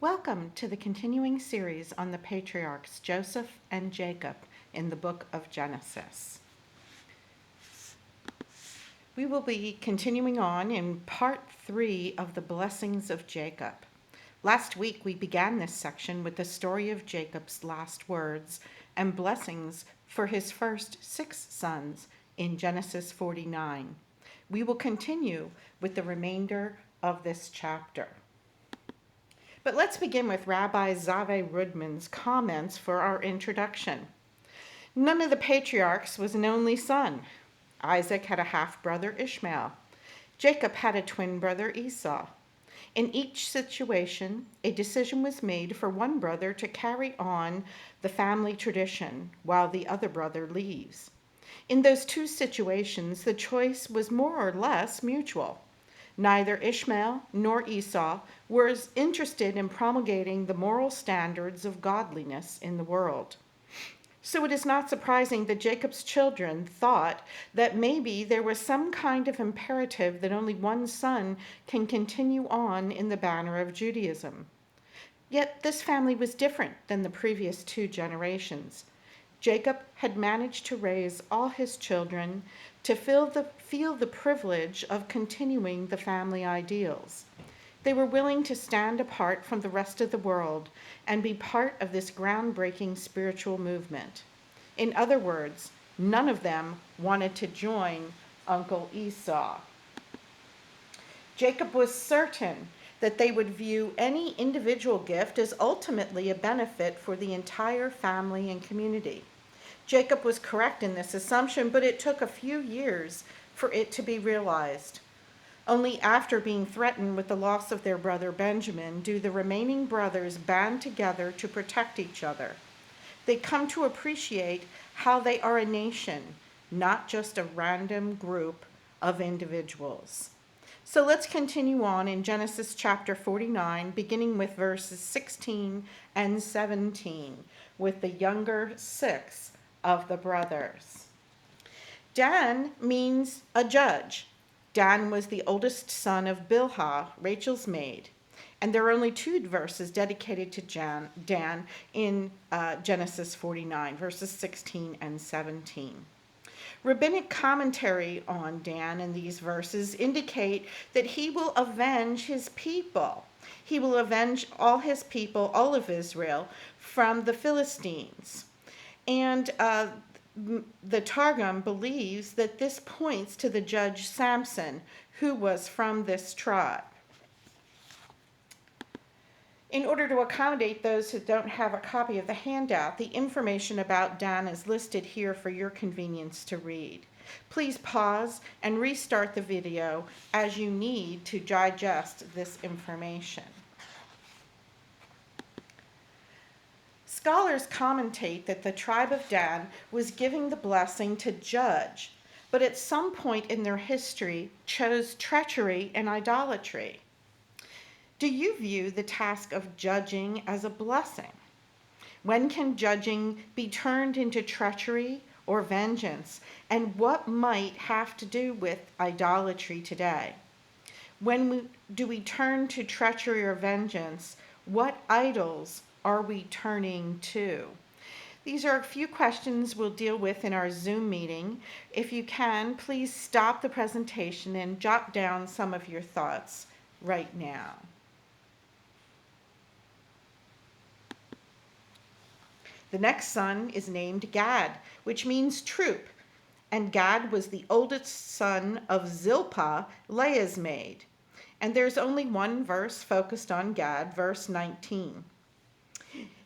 Welcome to the continuing series on the patriarchs Joseph and Jacob in the book of Genesis. We will be continuing on in part 3 of the blessings of Jacob. Last week we began this section with the story of Jacob's last words and blessings for his first 6 sons in Genesis 49. We will continue with the remainder of this chapter. But let's begin with Rabbi Zave Rudman's comments for our introduction. None of the patriarchs was an only son. Isaac had a half-brother, Ishmael. Jacob had a twin brother, Esau. In each situation, a decision was made for one brother to carry on the family tradition while the other brother leaves. In those two situations, the choice was more or less mutual. Neither Ishmael nor Esau were as interested in promulgating the moral standards of godliness in the world. So it is not surprising that Jacob's children thought that maybe there was some kind of imperative that only one son can continue on in the banner of Judaism. Yet this family was different than the previous 2 generations. Jacob had managed to raise all his children to feel the privilege of continuing the family ideals. They were willing to stand apart from the rest of the world and be part of this groundbreaking spiritual movement. In other words, none of them wanted to join Uncle Esau. Jacob was certain that they would view any individual gift as ultimately a benefit for the entire family and community. Jacob was correct in this assumption, but it took a few years for it to be realized. Only after being threatened with the loss of their brother Benjamin do the remaining brothers band together to protect each other. They come to appreciate how they are a nation, not just a random group of individuals. So let's continue on in Genesis chapter 49, beginning with verses 16 and 17, with the younger 6 of the brothers. Dan means a judge. Dan was the oldest son of Bilhah, Rachel's maid. And there are only 2 verses dedicated to Dan in Genesis 49, verses 16 and 17. Rabbinic commentary on Dan in these verses indicate that he will avenge his people. He will avenge all his people, all of Israel, from the Philistines. And the Targum believes that this points to the judge Samson, who was from this tribe. In order to accommodate those who don't have a copy of the handout, the information about Dan is listed here for your convenience to read. Please pause and restart the video as you need to digest this information. Scholars commentate that the tribe of Dan was giving the blessing to judge, but at some point in their history chose treachery and idolatry. Do you view the task of judging as a blessing? When can judging be turned into treachery or vengeance? And what might have to do with idolatry today? When do we turn to treachery or vengeance? What idols are we turning to? These are a few questions we'll deal with in our Zoom meeting. If you can, please stop the presentation and jot down some of your thoughts right now. The next son is named Gad, which means troop, and Gad was the oldest son of Zilpah, Leah's maid. And there's only one verse focused on Gad, verse 19.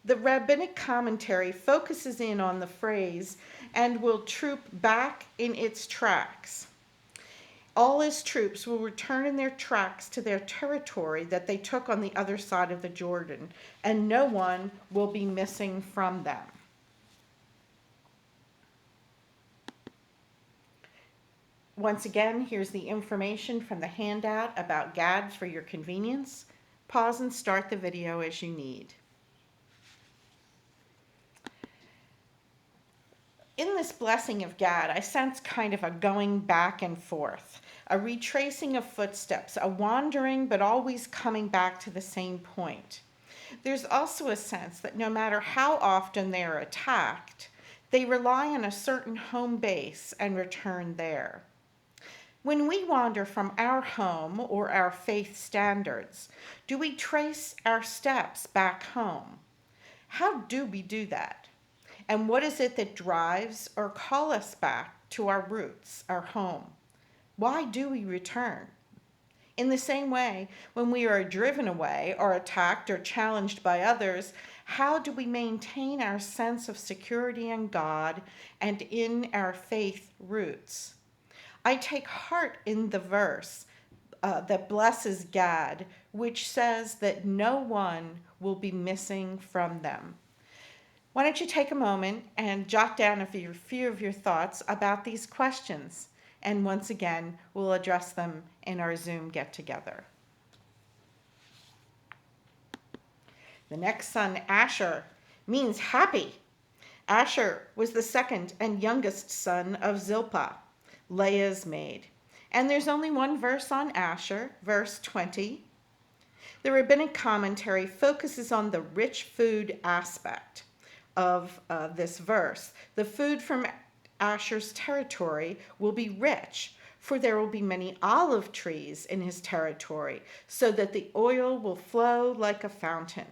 The rabbinic commentary focuses in on the phrase, and will troop back in its tracks. All his troops will return in their tracks to their territory that they took on the other side of the Jordan, and no one will be missing from them. Once again, here's the information from the handout about Gad for your convenience. Pause and start the video as you need. In this blessing of Gad, I sense kind of a going back and forth, a retracing of footsteps, a wandering but always coming back to the same point. There's also a sense that no matter how often they are attacked, they rely on a certain home base and return there. When we wander from our home or our faith standards, do we trace our steps back home? How do we do that? And what is it that drives or calls us back to our roots, our home? Why do we return? In the same way, when we are driven away or attacked or challenged by others, how do we maintain our sense of security in God and in our faith roots? I take heart in the verse that blesses Gad, which says that no one will be missing from them. Why don't you take a moment and jot down a few of your thoughts about these questions? And once again, we'll address them in our Zoom get-together. The next son, Asher, means happy. Asher was the second and youngest son of Zilpah, Leah's maid. And there's only one verse on Asher, verse 20. The rabbinic commentary focuses on the rich food aspect of this verse. The food from Asher's territory will be rich, for there will be many olive trees in his territory, so that the oil will flow like a fountain.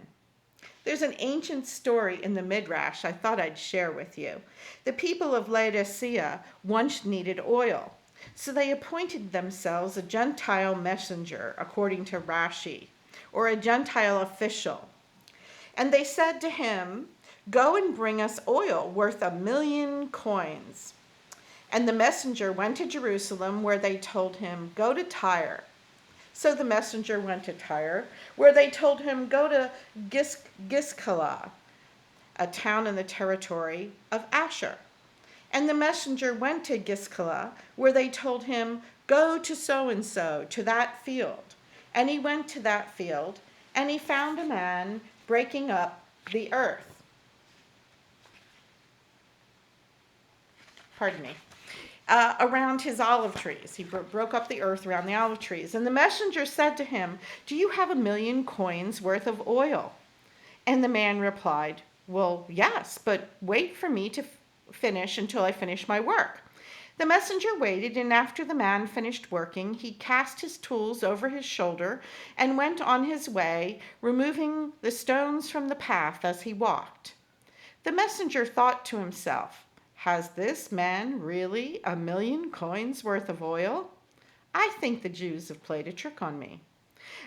There's an ancient story in the Midrash I thought I'd share with you. The people of Laodicea once needed oil, so they appointed themselves a Gentile messenger, according to Rashi, or a Gentile official. And they said to him, "Go and bring us oil worth 1,000,000 coins." And the messenger went to Jerusalem, where they told him, "Go to Tyre." So the messenger went to Tyre, where they told him, "Go to Giscala, a town in the territory of Asher." And the messenger went to Giscala, where they told him, "Go to so-and-so, to that field." And he went to that field, and he found a man breaking up the earth. Around his olive trees. He broke up the earth around the olive trees. And the messenger said to him, "Do you have 1,000,000 coins worth of oil?" And the man replied, "Well, yes, but wait for me to finish until I finish my work." The messenger waited, and after the man finished working, he cast his tools over his shoulder and went on his way, removing the stones from the path as he walked. The messenger thought to himself, "Has this man really 1,000,000 coins worth of oil? I think the Jews have played a trick on me."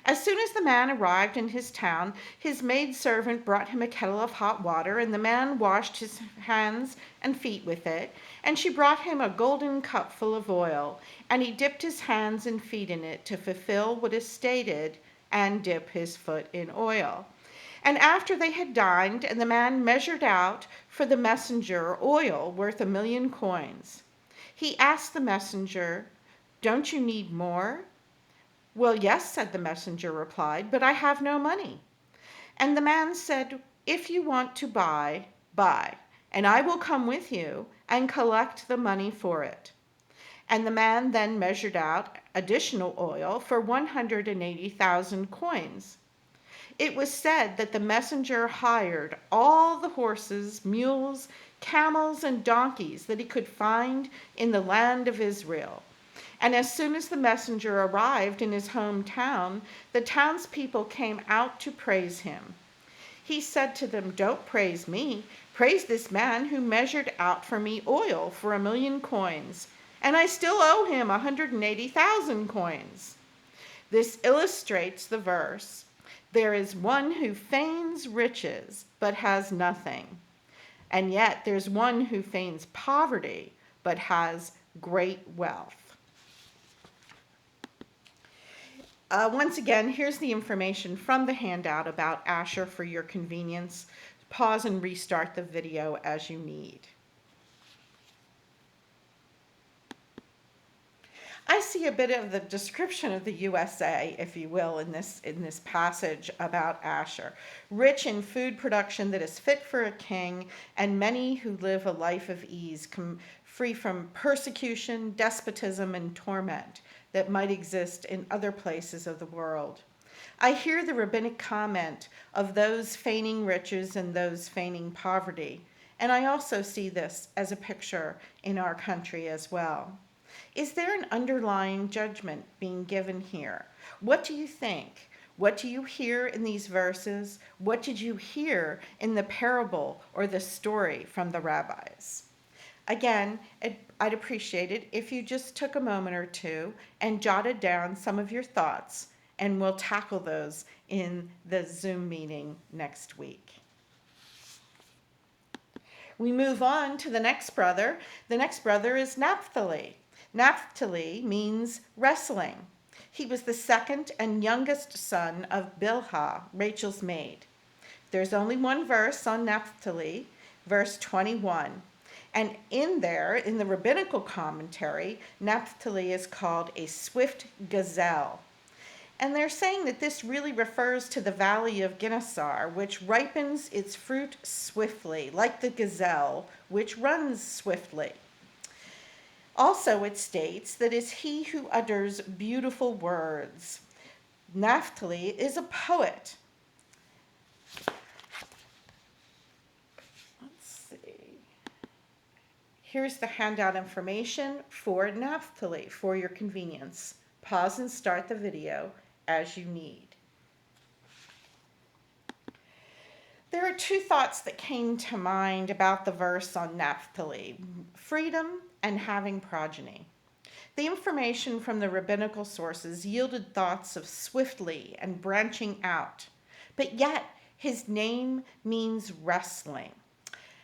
As soon as the man arrived in his town, his maidservant brought him a kettle of hot water, and the man washed his hands and feet with it. And she brought him a golden cup full of oil, and he dipped his hands and feet in it to fulfill what is stated, and dip his foot in oil. And after they had dined, and the man measured out for the messenger oil worth 1,000,000 coins, he asked the messenger, "Don't you need more?" "Well, yes," said the messenger replied, "but I have no money." And the man said, "If you want to buy, buy, and I will come with you and collect the money for it." And the man then measured out additional oil for 180,000 coins. It was said that the messenger hired all the horses, mules, camels, and donkeys that he could find in the land of Israel. And as soon as the messenger arrived in his hometown, the townspeople came out to praise him. He said to them, "Don't praise me. Praise this man who measured out for me oil for 1,000,000 coins. And I still owe him 180,000 coins." This illustrates the verse, "There is one who feigns riches but has nothing. And yet there's one who feigns poverty but has great wealth." Once again, here's the information from the handout about Asher for your convenience. Pause and restart the video as you need. I see a bit of the description of the USA, if you will, in this passage about Asher. Rich in food production that is fit for a king, and many who live a life of ease, free from persecution, despotism, and torment that might exist in other places of the world. I hear the rabbinic comment of those feigning riches and those feigning poverty, and I also see this as a picture in our country as well. Is there an underlying judgment being given here? What do you think? What do you hear in these verses? What did you hear in the parable or the story from the rabbis? Again, I'd appreciate it if you just took a moment or two and jotted down some of your thoughts, and we'll tackle those in the Zoom meeting next week. We move on to the next brother. The next brother is Naphtali. Naphtali means wrestling. He was the second and youngest son of Bilhah, Rachel's maid. There's only one verse on Naphtali, verse 21. And in there, in the rabbinical commentary, Naphtali is called a swift gazelle. And they're saying that this really refers to the valley of Ginnasar, which ripens its fruit swiftly, like the gazelle, which runs swiftly. Also, it states that it's he who utters beautiful words. Naphtali is a poet. Here's the handout information for Naphtali for your convenience. Pause and start the video as you need. There are two thoughts that came to mind about the verse on Naphtali: freedom and having progeny. The information from the rabbinical sources yielded thoughts of swiftly and branching out, but yet his name means wrestling.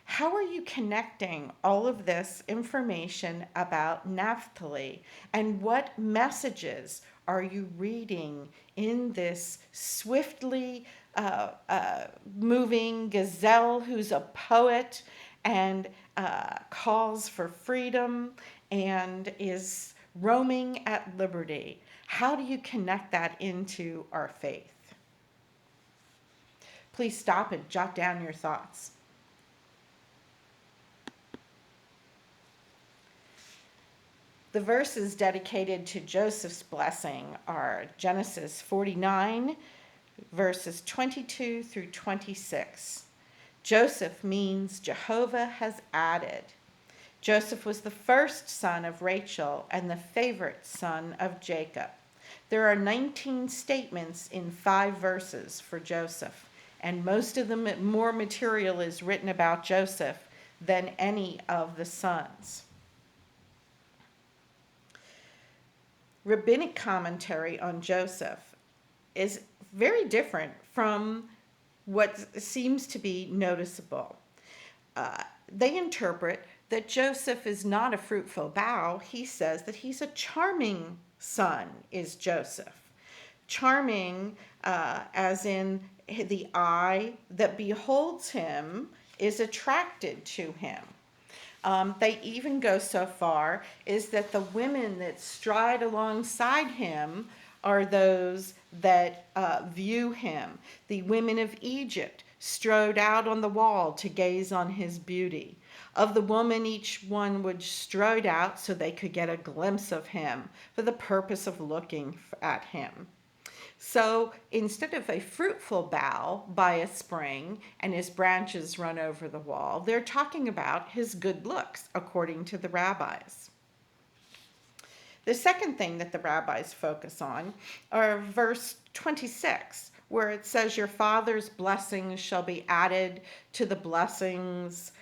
How are you connecting all of this information about Naphtali, and what messages are you reading in this swiftly moving gazelle who's a poet and calls for freedom and is roaming at liberty? How do you connect that into our faith? Please stop and jot down your thoughts. The verses dedicated to Joseph's blessing are Genesis 49, verses 22 through 26. Joseph means Jehovah has added. Joseph was the first son of Rachel and the favorite son of Jacob. There are 19 statements in 5 verses for Joseph, and most of them, more material is written about Joseph than any of the sons. Rabbinic commentary on Joseph is very different from what seems to be noticeable. They interpret that Joseph is not a fruitful bough. He says that he's a charming son, is Joseph. Charming, as in the eye that beholds him is attracted to him. They even go so far as that the women that stride alongside him are those that view him. The women of Egypt strode out on the wall to gaze on his beauty. Of the woman, each one would strode out so they could get a glimpse of him for the purpose of looking at him. So instead of a fruitful bough by a spring and his branches run over the wall, they're talking about his good looks, according to the rabbis. The second thing that the rabbis focus on are verse 26, where it says, your father's blessings shall be added to the blessings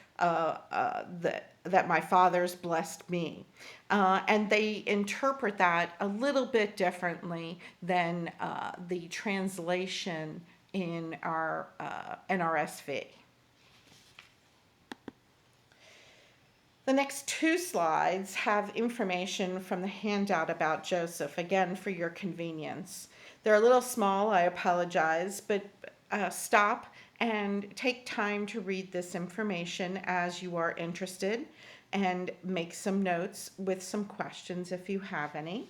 that my father's blessed me. And they interpret that a little bit differently than the translation in our NRSV. The next 2 slides have information from the handout about Joseph, again for your convenience. They're a little small, I apologize, but stop and take time to read this information as you are interested, and make some notes with some questions if you have any.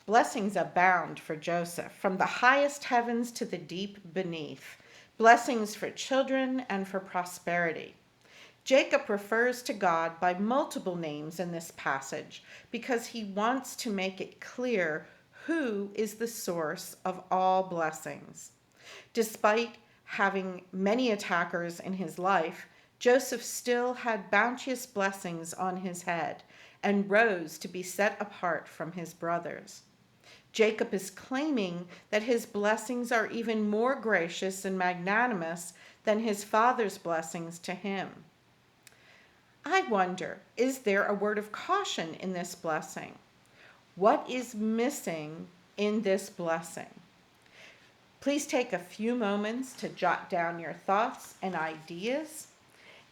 Blessings abound for Joseph, from the highest heavens to the deep beneath. Blessings for children and for prosperity. Jacob refers to God by multiple names in this passage because he wants to make it clear who is the source of all blessings. Despite having many attackers in his life, Joseph still had bounteous blessings on his head and rose to be set apart from his brothers. Jacob is claiming that his blessings are even more gracious and magnanimous than his father's blessings to him. I wonder, is there a word of caution in this blessing? What is missing in this blessing? Please take a few moments to jot down your thoughts and ideas,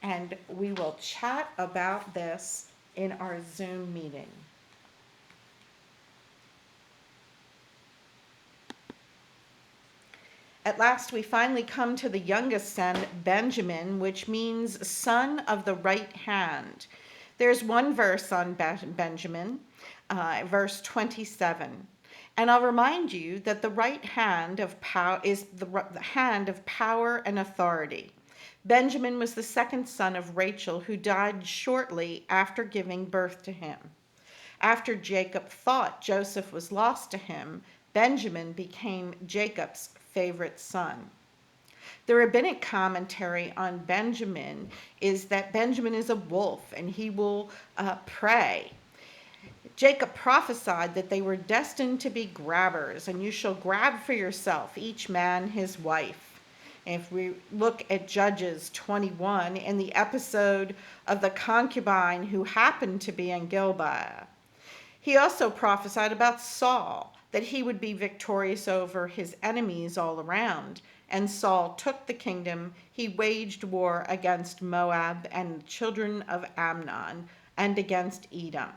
and we will chat about this in our Zoom meeting. At last, we finally come to the youngest son, Benjamin, which means son of the right hand. There's one verse on Benjamin, verse 27. And I'll remind you that the right hand of power is the hand of power and authority. Benjamin was the second son of Rachel, who died shortly after giving birth to him. After Jacob thought Joseph was lost to him, Benjamin became Jacob's favorite son. The rabbinic commentary on Benjamin is that Benjamin is a wolf and he will prey. Jacob prophesied that they were destined to be grabbers, and you shall grab for yourself, each man his wife. And if we look at Judges 21 and the episode of the concubine who happened to be in Gilboa, he also prophesied about Saul, that he would be victorious over his enemies all around. And Saul took the kingdom. He waged war against Moab and the children of Ammon and against Edom,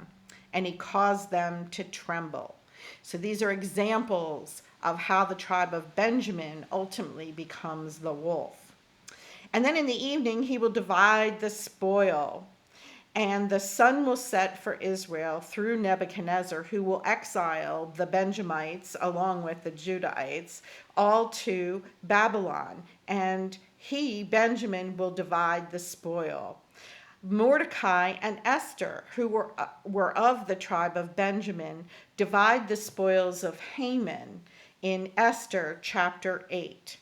and he caused them to tremble. So these are examples of how the tribe of Benjamin ultimately becomes the wolf. And then in the evening, he will divide the spoil. And the sun will set for Israel through Nebuchadnezzar, who will exile the Benjamites along with the Judahites all to Babylon. And he, Benjamin, will divide the spoil. Mordecai and Esther, who were of the tribe of Benjamin, divide the spoils of Haman in Esther chapter 8.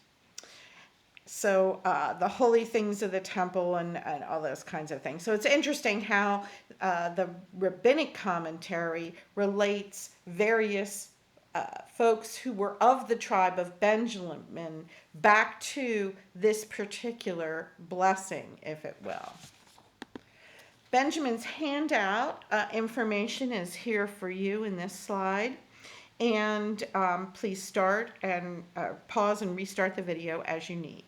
So the holy things of the temple and all those kinds of things. So it's interesting how the rabbinic commentary relates various folks who were of the tribe of Benjamin back to this particular blessing, if it will. Benjamin's handout information is here for you in this slide. And please start and pause and restart the video as you need.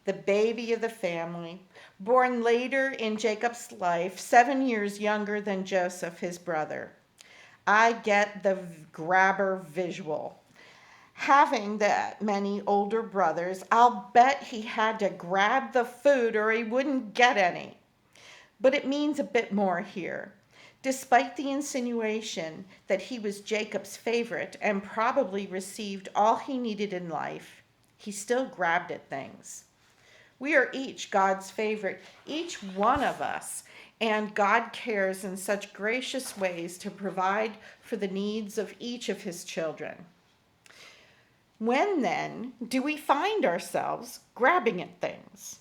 The baby of the family, born later in Jacob's life, 7 years younger than Joseph, his brother. I get the grabber visual. Having that many older brothers, I'll bet he had to grab the food or he wouldn't get any. But it means a bit more here. Despite the insinuation that he was Jacob's favorite and probably received all he needed in life, he still grabbed at things. We are each God's favorite, each one of us, and God cares in such gracious ways to provide for the needs of each of his children. When then do we find ourselves grabbing at things?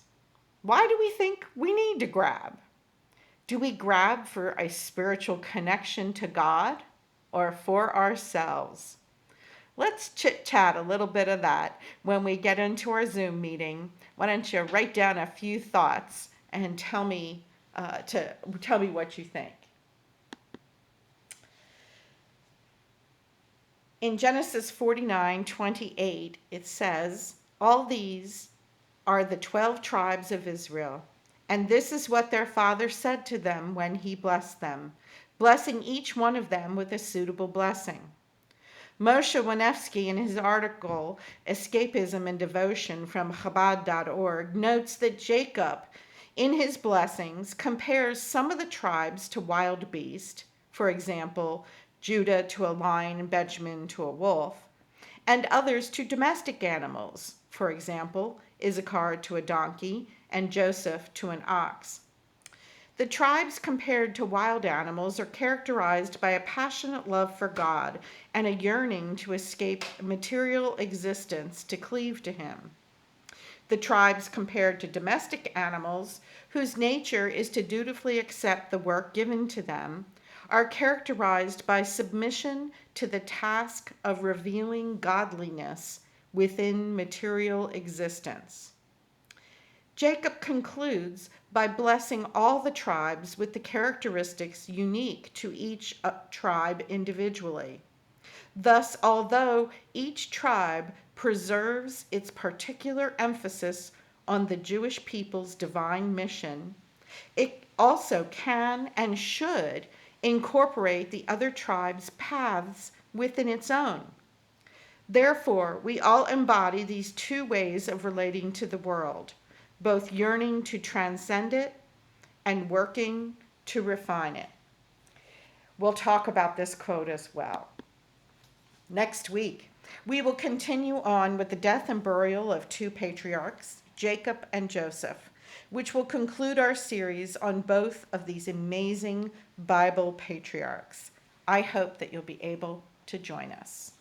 Why do we think we need to grab? Do we grab for a spiritual connection to God or for ourselves? Let's chit-chat a little bit of that when we get into our Zoom meeting. Why don't you write down a few thoughts and tell me what you think. In Genesis 49:28, it says, "All these are the 12 tribes of Israel, and this is what their father said to them when he blessed them, blessing each one of them with a suitable blessing." Moshe Wanevsky, in his article, Escapism and Devotion from Chabad.org, notes that Jacob in his blessings, compares some of the tribes to wild beasts, for example, Judah to a lion and Benjamin to a wolf, and others to domestic animals, for example, Issachar to a donkey and Joseph to an ox. The tribes compared to wild animals are characterized by a passionate love for God and a yearning to escape material existence to cleave to Him. The tribes compared to domestic animals, whose nature is to dutifully accept the work given to them, are characterized by submission to the task of revealing godliness within material existence. Jacob concludes by blessing all the tribes with the characteristics unique to each tribe individually. Thus, although each tribe preserves its particular emphasis on the Jewish people's divine mission, it also can and should incorporate the other tribes' paths within its own. Therefore, we all embody these two ways of relating to the world, both yearning to transcend it and working to refine it. We'll talk about this quote as well. Next week, we will continue on with the death and burial of two patriarchs, Jacob and Joseph, which will conclude our series on both of these amazing Bible patriarchs. I hope that you'll be able to join us.